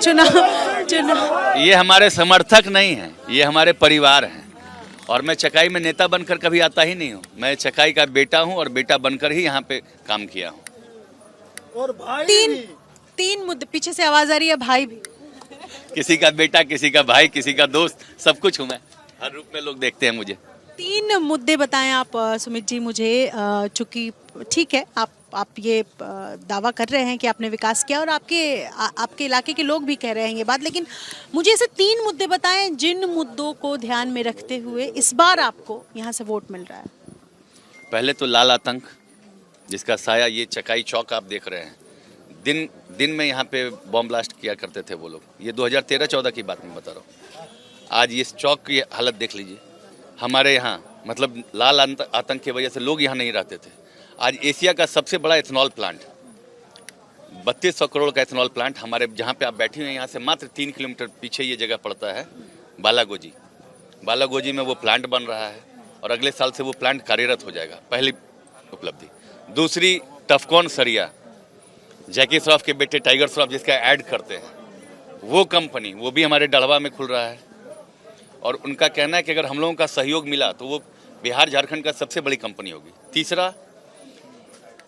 चुनाव
ये हमारे समर्थक नहीं हैं, ये हमारे परिवार हैं। और मैं चकाई में नेता बनकर कभी आता ही नहीं हूँ। मैं चकाई का बेटा हूँ और बेटा बनकर ही यहाँ पे काम किया हूँ।
और भाई
तीन मुद्दे, पीछे से आवाज आ रही है, भाई भी।
किसी का बेटा, किसी का भाई, किसी का दोस्त, सब कुछ हूँ मैं। हर रूप में लोग देखते हैं मुझे।
3 मुद्दे बताएं आप सुमित जी मुझे, चूंकि ठीक है आप ये दावा कर रहे हैं कि आपने विकास किया और आपके इलाके के लोग भी कह रहे हैं ये बात, लेकिन मुझे ऐसे 3 मुद्दे बताएं जिन मुद्दों को ध्यान में रखते हुए इस बार आपको यहाँ से वोट मिल रहा है।
पहले तो लाल आतंक, जिसका साया ये चकाई चौक आप देख रहे हैं। दिन में यहाँ पे बॉम्ब ब्लास्ट किया करते थे वो लोग। ये 2013-14 की बात मैं बता रहा हूँ। आज इस चौक की हालत देख लीजिए। हमारे यहाँ मतलब लाल आतंक की वजह से लोग यहाँ नहीं रहते थे। आज एशिया का सबसे बड़ा एथेनॉल प्लांट, 3200 करोड़ का एथेनॉल प्लांट हमारे जहाँ पे आप बैठी हुए हैं यहाँ से मात्र 3 किलोमीटर पीछे ये जगह पड़ता है, बालागोजी में वो प्लांट बन रहा है और अगले साल से वो प्लांट कार्यरत हो जाएगा। पहली उपलब्धि। दूसरी, टफकॉन सरिया, जैकी श्रॉफ के बेटे टाइगर श्रॉफ जिसका ऐड करते हैं, वो कंपनी, वो भी हमारे डढ़वा में खुल रहा है। और उनका कहना है कि अगर हम लोगों का सहयोग मिला तो वो बिहार झारखंड का सबसे बड़ी कंपनी होगी। तीसरा,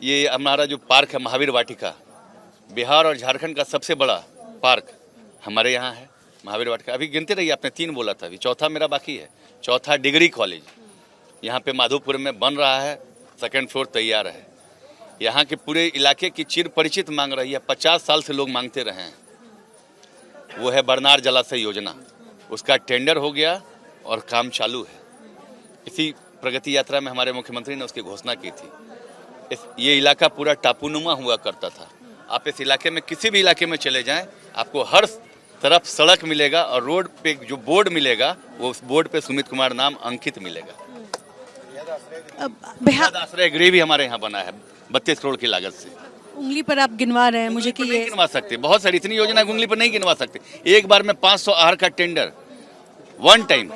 ये हमारा जो पार्क है महावीर वाटिका, बिहार और झारखंड का सबसे बड़ा पार्क हमारे यहाँ है महावीर वाटिका। अभी गिनते रहिए, आपने 3 बोला था, अभी चौथा मेरा बाकी है। चौथा डिग्री कॉलेज यहाँ पे माधोपुर में बन रहा है, 2nd फ्लोर तैयार है। यहाँ के पूरे इलाके की चिर परिचित मांग रही है, 50 साल से लोग मांगते रहे हैं। वो है बरनार जलाशय योजना, उसका टेंडर हो गया और काम चालू है। इसी प्रगति यात्रा में हमारे मुख्यमंत्री ने उसकी घोषणा की थी। ये इलाका पूरा टापूनुमा हुआ करता था। आप इस इलाके में किसी भी इलाके में चले जाएं, आपको हर तरफ सड़क मिलेगा और रोड पे जो बोर्ड मिलेगा वो उस बोर्ड पे सुमित कुमार नाम अंकित मिलेगा। आश्रय गृह भी हमारे यहाँ बना है 32 करोड़ की लागत से।
उंगली पर आप गिनवा रहे हैं मुझे कि ये
गिनवा सकते, बहुत सारी इतनी योजना उंगली पर नहीं गिनवा सकते। एक बार में 500 आहार का टेंडर, 1 टाइम,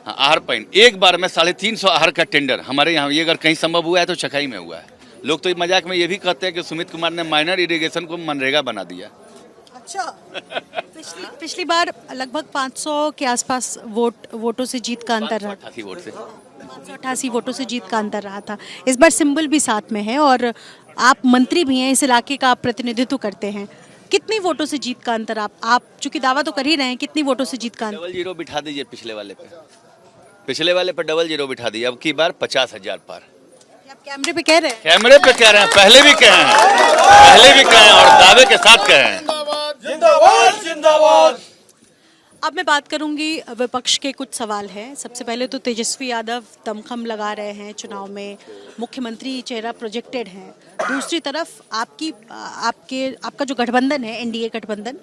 हाँ आहार पॉइंट, एक बार में 350 आहार का टेंडर हमारे यहाँ। ये अगर कहीं संभव हुआ है तो चकाई में हुआ है। लोग तो मजाक में ये भी कहते हैं कि सुमित कुमार ने माइनर इरिगेशन को मनरेगा बना दिया।
अच्छा। पिछली बार लगभग 500 के आसपास वोटों से जीत का अंतर रहा,
588 वोट से,
588 वोटों से जीत का अंतर रहा था। इस बार सिंबल भी साथ में है और आप मंत्री भी हैं, इस इलाके का आप प्रतिनिधित्व करते हैं। कितनी वोटों से जीत का अंतर आप चूंकि दावा तो कर ही रहे हैं, कितनी वोटों से जीत का अंतर?
00 बिठा दीजिए पिछले वाले पे डबल 0 बिठा दीजिए। अब की बार 50,000 पार।
कैमरे पे कह रहे हैं।
कैमरे पे कह रहे हैं, पहले भी कहे हैं और दावे के साथ कहे हैं।
जिंदाबाद जिंदाबाद।
अब मैं बात करूंगी, विपक्ष के कुछ सवाल हैं। सबसे पहले तो तेजस्वी यादव दमखम लगा रहे हैं चुनाव में, मुख्यमंत्री चेहरा प्रोजेक्टेड है। दूसरी तरफ आपका जो गठबंधन है, एनडीए गठबंधन,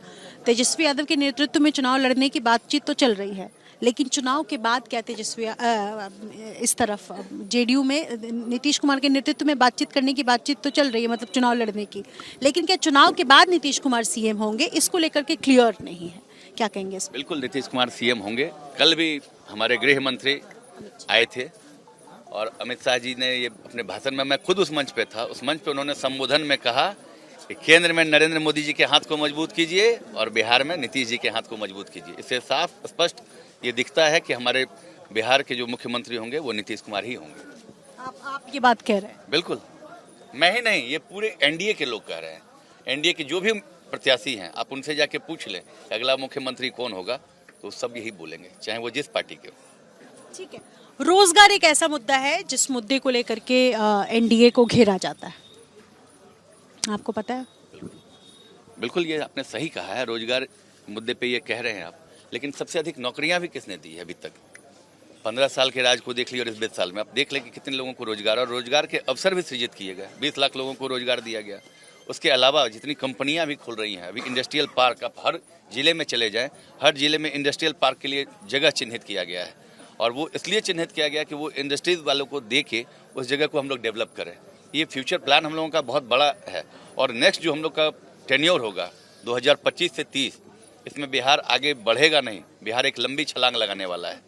तेजस्वी यादव के नेतृत्व में चुनाव लड़ने की बातचीत तो चल रही है, लेकिन चुनाव के बाद क्या तेजस्वी इस तरफ जेडीयू में नीतीश कुमार के नेतृत्व में बातचीत करने की बातचीत तो चल रही है, मतलब चुनाव लड़ने की, लेकिन क्या चुनाव के बाद नीतीश कुमार सीएम होंगे, इसको लेकर के क्लियर नहीं है। क्या कहेंगे इस?
बिल्कुल नीतीश कुमार सीएम होंगे। कल भी हमारे गृह मंत्री आए थे और अमित शाह जी ने ये अपने भाषण में, मैं खुद उस मंच पे था, उस मंच पे उन्होंने संबोधन में कहा कि केंद्र में नरेंद्र मोदी जी के हाथ को मजबूत कीजिए और बिहार में नीतीश जी के हाथ को मजबूत कीजिए। इससे साफ स्पष्ट ये दिखता है कि हमारे बिहार के जो मुख्यमंत्री होंगे वो नीतीश कुमार ही होंगे।
आप ये बात कह रहे हैं?
बिल्कुल, मैं ही नहीं, ये पूरे एनडीए के लोग कह रहे हैं। एनडीए के जो भी प्रत्याशी हैं, आप उनसे जाके पूछ लें अगला मुख्यमंत्री कौन होगा, तो सब यही बोलेंगे, चाहे वो जिस पार्टी के हो।
ठीक है, रोजगार एक ऐसा मुद्दा है जिस मुद्दे को लेकर के एनडीए को घेरा जाता है, आपको पता है?
बिल्कुल, ये आपने सही कहा है, रोजगार मुद्दे पे ये कह रहे हैं आप, लेकिन सबसे अधिक नौकरियां भी किसने दी है अभी तक? 15 साल के राज को देख लिया और इस 20 साल में आप देख लें कि कितने लोगों को रोजगार और रोजगार के अवसर भी सृजित किए गए। 20 लाख लोगों को रोजगार दिया गया। उसके अलावा जितनी कंपनियां भी खुल रही हैं, अभी इंडस्ट्रियल पार्क, आप हर जिले में चले जाएं, हर जिले में इंडस्ट्रियल पार्क के लिए जगह चिन्हित किया गया है और वो इसलिए चिन्हित किया गया कि वो इंडस्ट्रीज वालों को दे के उस जगह को हम लोग डेवलप करें। ये फ्यूचर प्लान हम लोगों का बहुत बड़ा है और नेक्स्ट जो हम लोग का टेन्योर होगा 2025 से 30, इसमें बिहार आगे बढ़ेगा नहीं, बिहार एक लंबी छलांग लगाने वाला है।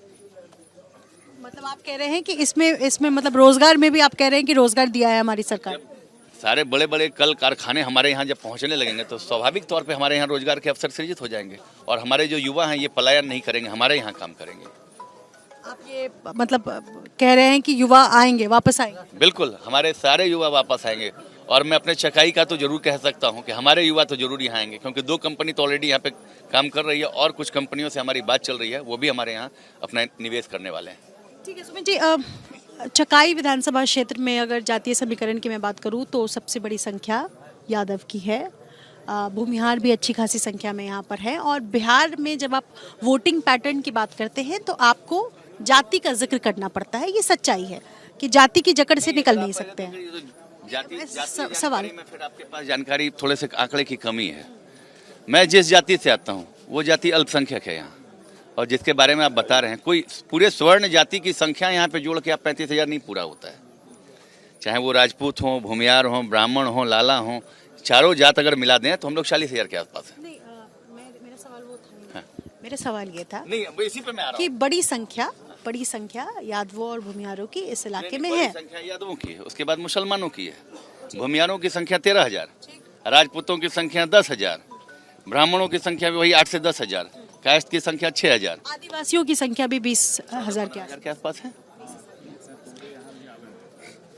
मतलब आप कह रहे हैं कि इसमें मतलब रोजगार में भी आप कह रहे हैं कि रोजगार दिया है हमारी सरकार?
सारे बड़े बड़े कल कारखाने हमारे यहाँ जब पहुँचने लगेंगे तो स्वाभाविक तौर पे हमारे यहाँ रोजगार के अवसर सृजित हो जाएंगे और हमारे जो युवा हैं ये पलायन नहीं करेंगे, हमारे यहाँ काम करेंगे।
आप ये मतलब कह रहे हैं कि युवा आएंगे, वापस आएंगे?
बिल्कुल, हमारे सारे युवा वापस आएंगे और मैं अपने चकाई का तो जरूर कह सकता हूँ कि हमारे युवा तो जरूर यहाँ आएंगे, क्योंकि 2 कंपनी तो ऑलरेडी यहाँ पे काम कर रही है और कुछ कंपनियों से हमारी बात चल रही है, वो भी हमारे यहाँ अपना निवेश करने वाले हैं।
ठीक है सुमित जी, चकाई विधानसभा क्षेत्र में अगर जातीय समीकरण की मैं बात करूं तो सबसे बड़ी संख्या यादव की है, भूमिहार भी अच्छी खासी संख्या में यहाँ पर है और बिहार में जब आप वोटिंग पैटर्न की बात करते हैं तो आपको जाति का जिक्र करना पड़ता है। ये सच्चाई है कि जाति की जकड़ से निकल नहीं सकते हैं। सवाल
में फिर आपके पास जानकारी थोड़े से आंकड़े की कमी है। मैं जिस जाति से आता हूँ वो जाति अल्पसंख्यक है यहाँ, और जिसके बारे में आप बता रहे हैं, कोई पूरे स्वर्ण जाति की संख्या यहाँ पे जोड़ के आप 35,000 नहीं पूरा होता है। चाहे वो राजपूत हों, भूमियार हों, ब्राह्मण हों, लाला हों, चारों जात अगर मिला दें तो हम लोग 40,000 के आसपास हैं।
मेरा सवाल ये था
नहीं, इसी पे मैं आ रहा
कि बड़ी संख्या यादवों और भूमियारों की इस इलाके में है।
संख्या यादवों की है, उसके बाद मुसलमानों की है, भूमियारों की संख्या 13,000, राजपूतों की संख्या 10,000, ब्राह्मणों की संख्या भी वही 8 से 10,000, कास्ट की संख्या 6,000,
आदिवासियों की संख्या भी 20,000 के
आसपास है।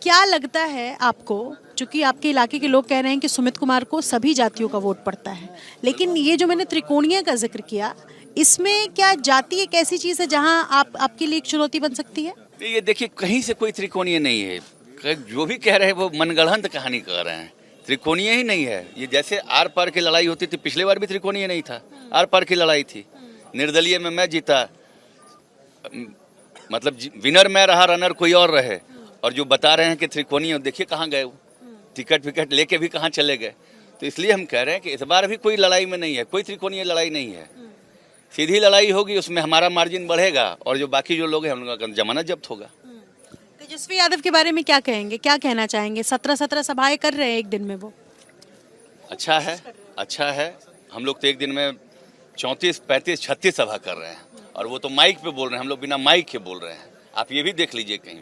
क्या लगता है आपको, चूंकि आपके इलाके के लोग कह रहे हैं कि सुमित कुमार को सभी जातियों का वोट पड़ता है, लेकिन ये जो मैंने त्रिकोणीय का जिक्र किया, इसमें क्या जाति एक ऐसी चीज है जहां आपके लिए एक चुनौती बन सकती है?
ये देखिए, कहीं से कोई त्रिकोणीय नहीं है, जो भी कह रहे हैं वो मनगढ़ंत कहानी कह रहे हैं, त्रिकोणीय ही नहीं है। ये जैसे आर पार की लड़ाई होती थी, पिछले बार भी त्रिकोणीय नहीं था, आर पार की लड़ाई थी, निर्दलीय में मैं जीता, मतलब विनर मैं रहा, रनर कोई और रहे, और जो बता रहे हैं कि त्रिकोणीय, देखिए कहाँ गए वो, टिकट विकट लेके भी कहाँ चले गए। तो इसलिए हम कह रहे हैं कि इस बार भी कोई लड़ाई में नहीं है, कोई त्रिकोणीय लड़ाई नहीं है, सीधी लड़ाई होगी, उसमें हमारा मार्जिन बढ़ेगा और जो बाकी जो लोग हैं हम लोगों का जमानत जब्त होगा।
तेजस्वी यादव के बारे में क्या कहेंगे, क्या कहना चाहेंगे? 17 सभाएं कर रहे हैं एक दिन में वो।
अच्छा है। हम लोग तो एक दिन में 34, 35, 36 सभा कर रहे हैं और वो तो माइक पे बोल रहे हैं, हम लोग बिना माइक के बोल रहे हैं। आप ये भी देख लीजिए कहीं,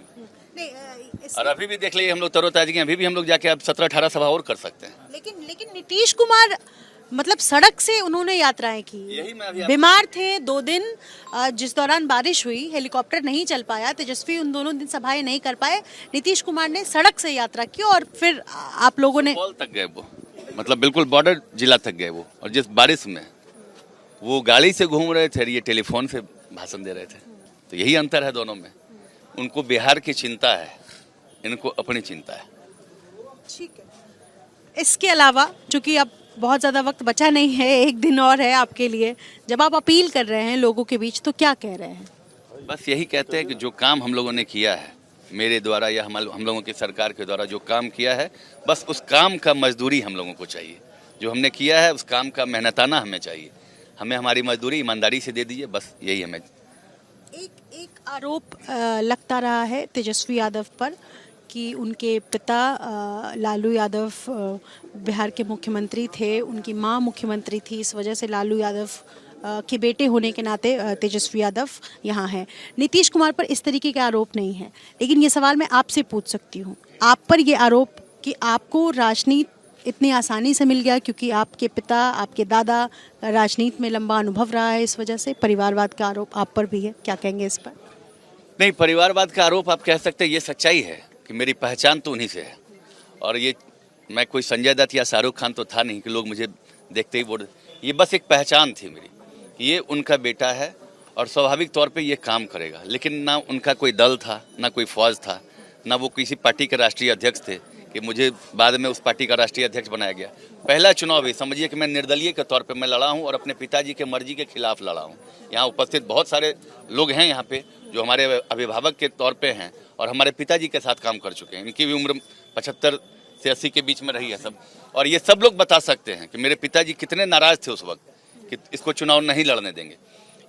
और अभी भी देख लीजिए, हम लोग तरोताजगी, अभी भी हम लोग जाके अब 17-18 सभा और कर सकते हैं।
लेकिन नीतीश कुमार मतलब सड़क से उन्होंने यात्राएं की, बीमार थे 2 दिन, जिस दौरान बारिश हुई, हेलीकॉप्टर नहीं चल पाया, तेजस्वी उन दोनों दिन सभाएं नहीं कर पाए, नीतीश कुमार ने सड़क से यात्रा की और फिर आप लोगों ने
तक गए वो, मतलब बिल्कुल बॉर्डर जिला तक गए वो, और जिस बारिश में वो गाड़ी से घूम रहे थे, ये टेलीफोन से भाषण दे रहे थे, तो यही अंतर है दोनों में। उनको बिहार की चिंता है, इनको अपनी चिंता है।
ठीक है, इसके अलावा चूंकि अब बहुत ज़्यादा वक्त बचा नहीं है, एक दिन और है आपके लिए, जब आप अपील कर रहे हैं लोगों के बीच तो क्या कह रहे हैं?
बस यही कहते हैं कि जो काम हम लोगों ने किया है मेरे द्वारा या हम लोगों की सरकार के द्वारा जो काम किया है, बस उस काम का मजदूरी हम लोगों को चाहिए। जो हमने किया है उस काम का मेहनताना हमें चाहिए। हमें हमारी मजदूरी ईमानदारी से दे दीजिए, बस यही हमें।
एक आरोप लगता रहा है तेजस्वी यादव पर कि उनके पिता लालू यादव बिहार के मुख्यमंत्री थे, उनकी मां मुख्यमंत्री थी, इस वजह से लालू यादव के बेटे होने के नाते तेजस्वी यादव यहाँ हैं। नीतीश कुमार पर इस तरीके के आरोप नहीं है, लेकिन ये सवाल मैं आपसे पूछ सकती हूँ, आप पर ये आरोप कि आपको राजनीति इतनी आसानी से मिल गया क्योंकि आपके पिता, आपके दादा राजनीति में लंबा अनुभव रहा है, इस वजह से परिवारवाद का आरोप आप पर भी है, क्या कहेंगे इस पर?
नहीं, परिवारवाद का आरोप आप कह सकते हैं, ये सच्चाई है कि मेरी पहचान तो उन्हीं से है। और ये मैं कोई संजय दत्त या शाहरुख खान तो था नहीं कि लोग मुझे देखते ही वोट, ये बस एक पहचान थी मेरी, ये उनका बेटा है और स्वाभाविक तौर पे ये काम करेगा। लेकिन ना उनका कोई दल था, ना कोई फौज था, ना वो किसी पार्टी के राष्ट्रीय अध्यक्ष थे कि मुझे बाद में उस पार्टी का राष्ट्रीय अध्यक्ष बनाया गया। पहला चुनाव भी समझिए कि मैं निर्दलीय के तौर पे मैं लड़ा हूँ और अपने पिताजी के मर्जी के खिलाफ लड़ा हूँ। यहाँ उपस्थित बहुत सारे लोग हैं यहाँ पे जो हमारे अभिभावक के तौर पे हैं और हमारे पिताजी के साथ काम कर चुके हैं। इनकी भी उम्र 75 से 80 के बीच में रही है सब, और ये सब लोग बता सकते हैं कि मेरे पिताजी कितने नाराज थे उस वक्त कि इसको चुनाव नहीं लड़ने देंगे।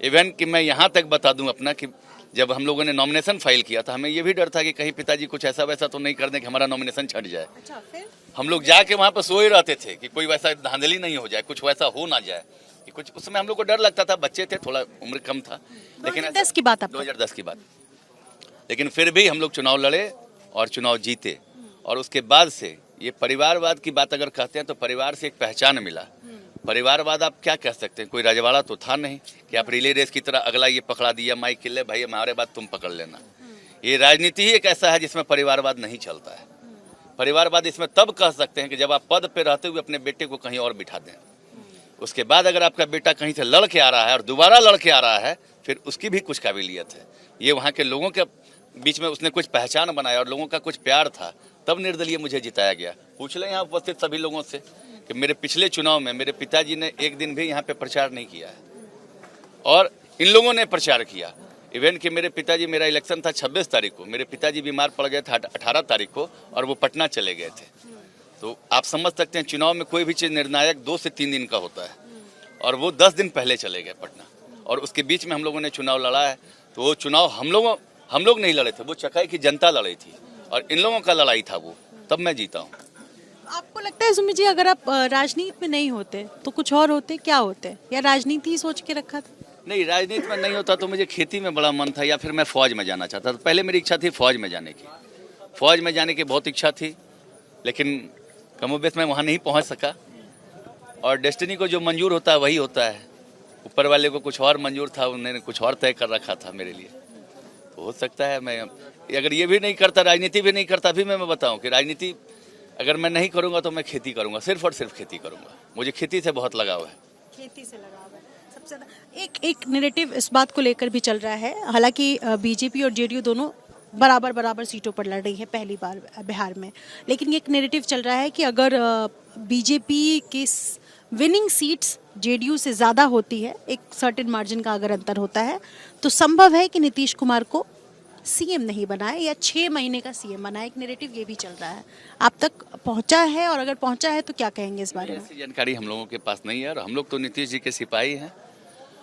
इवन कि मैं यहाँ तक बता दूं अपना कि जब हम लोगों ने नॉमिनेशन फाइल किया था, हमें ये भी डर था कि कहीं पिताजी कुछ ऐसा वैसा तो नहीं कर दें कि हमारा नॉमिनेशन छट जाए।
अच्छा, फिर? हम
लोग जाके वहाँ पर सोए रहते थे कि कोई वैसा धांधली नहीं हो जाए, कुछ वैसा हो ना जाए कि कुछ, उसमें हम लोग को डर लगता था, बच्चे थे, थोड़ा उम्र कम था। लेकिन
2010 की बात,
2010 की बात। लेकिन फिर भी हम लोग चुनाव लड़े और चुनाव जीते। और उसके बाद से ये परिवारवाद की बात अगर कहते हैं तो परिवार से एक पहचान मिला। परिवारवाद आप क्या कह सकते हैं, कोई राजवाड़ा तो था नहीं कि आप रिले रेस की तरह अगला ये पकड़ा दिया माइक किले भाई हमारे बाद तुम पकड़ लेना। ये राजनीति ही एक ऐसा है जिसमें परिवारवाद नहीं चलता है। परिवारवाद इसमें तब कह सकते हैं कि जब आप पद पे रहते हुए अपने बेटे को कहीं और बिठा दें, उसके बाद अगर आपका बेटा कहीं से लड़ के आ रहा है और दोबारा लड़ के आ रहा है, फिर उसकी भी कुछ काबिलियत है। ये वहाँ के लोगों के बीच में उसने कुछ पहचान बनाया और लोगों का कुछ प्यार था, तब निर्दलीय मुझे जिताया गया। पूछ लें यहाँ उपस्थित सभी लोगों से कि मेरे पिछले चुनाव में मेरे पिताजी ने एक दिन भी यहाँ पे प्रचार नहीं किया है और इन लोगों ने प्रचार किया। इवन कि मेरे पिताजी, मेरा इलेक्शन था 26 तारीख को, मेरे पिताजी बीमार पड़ गए थे 18 तारीख को और वो पटना चले गए थे। तो आप समझ सकते हैं चुनाव में कोई भी चीज़ निर्णायक 2 से 3 दिन का होता है और वो 10 दिन पहले चले गए पटना और उसके बीच में हम लोगों ने चुनाव लड़ा है। तो वो चुनाव हम लोग नहीं लड़े थे, वो चकाई की जनता लड़ी थी और इन लोगों का लड़ाई था वो, तब मैं जीता हूँ।
आपको लगता है सुमित जी अगर आप राजनीति में नहीं होते तो कुछ और होते, क्या होते, या राजनीति ही सोच के रखा था?
नहीं, राजनीति में नहीं होता तो मुझे खेती में बड़ा मन था या फिर मैं फौज में जाना चाहता था। पहले मेरी इच्छा थी फौज में जाने की, बहुत इच्छा थी, लेकिन कमोबेश मैं वहाँ नहीं पहुँच सका। और डेस्टिनी को जो मंजूर होता है वही होता है, ऊपर वाले को कुछ और मंजूर था, उन्होंने कुछ और तय कर रखा था मेरे लिए। तो हो सकता है मैं अगर ये भी नहीं करता, राजनीति भी नहीं करता, भी मैं बताऊँ कि राजनीति अगर मैं नहीं करूँगा तो मैं खेती करूँगा, सिर्फ और सिर्फ खेती करूँगा। मुझे खेती से बहुत लगाव है।
खेती से लगाव है सबसे ज्यादा। एक नैरेटिव इस बात को लेकर भी चल रहा है, हालांकि बीजेपी और जेडीयू दोनों बराबर सीटों पर लड़ रही है पहली बार बिहार में, लेकिन एक नैरेटिव चल रहा है कि अगर बीजेपी की विनिंग सीट्स जेडीयू से ज़्यादा होती है, एक सर्टेन मार्जिन का अगर अंतर होता है, तो संभव है कि नीतीश कुमार को सीएम नहीं बनाए या 6 महीने का सीएम बनाए। एक नैरेटिव ये भी चल रहा है, आप तक पहुंचा है? और अगर पहुंचा है तो क्या कहेंगे इस बारे में?
ऐसी जानकारी हम लोगों के पास नहीं है और हम लोग तो नीतीश जी के सिपाही हैं।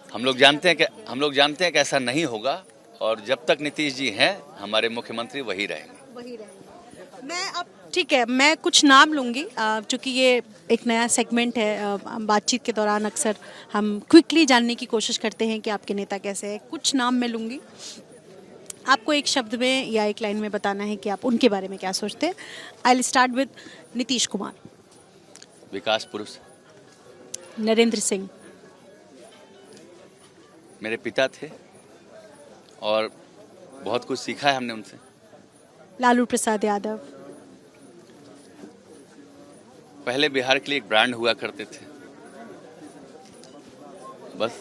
हम लोग जानते हैं कि ऐसा नहीं होगा और जब तक नीतीश जी हैं हमारे मुख्यमंत्री वही रहेंगे।
मैं अब ठीक है, मैं कुछ नाम लूँगी चूँकि ये एक नया सेगमेंट है, बातचीत के दौरान अक्सर हम क्विकली जानने की कोशिश करते हैं कि आपके नेता कैसे हैं। कुछ नाम मैं लूँगी, आपको एक शब्द में या एक लाइन में बताना है कि आप उनके बारे में क्या सोचते हैं। I will start with Nitish Kumar.
विकास पुरुष।
नरेंद्र सिंह।
मेरे पिता थे और बहुत कुछ सीखा है हमने उनसे।
लालू प्रसाद यादव।
पहले बिहार के लिए एक ब्रांड हुआ करते थे, बस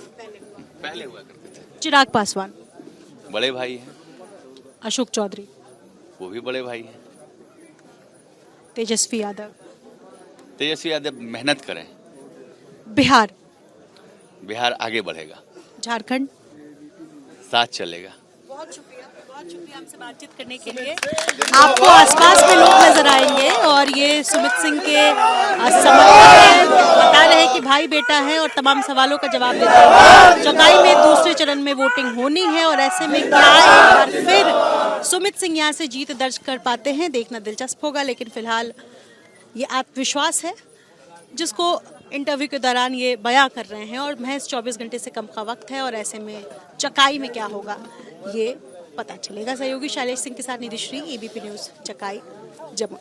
पहले हुआ करते थे।
चिराग पासवान।
बड़े भाई हैं।
अशोक चौधरी।
वो भी बड़े भाई हैं।
तेजस्वी यादव।
तेजस्वी यादव मेहनत करें,
बिहार,
बिहार आगे बढ़ेगा,
झारखंड।
साथ चलेगा।
बहुत शुक्रिया हमसे बातचीत करने के लिए। आपको आसपास में लोग नजर आएंगे और ये सुमित सिंह के समर्थक हैं, बता रहे हैं कि भाई बेटा है और तमाम सवालों का जवाब देते हैं। चौकाई में दूसरे चरण में वोटिंग होनी है और ऐसे में क्या एक बार फिर सुमित सिंह यहाँ से जीत दर्ज कर पाते हैं, देखना दिलचस्प होगा। लेकिन फिलहाल ये आत्मविश्वास है जिसको इंटरव्यू के दौरान ये बयां कर रहे हैं और महज 24 घंटे से कम का वक्त है और ऐसे में चकाई में क्या होगा ये पता चलेगा। सहयोगी शैलेश सिंह के साथ निधि श्री, एबीपी न्यूज़, चकाई, जम्मू।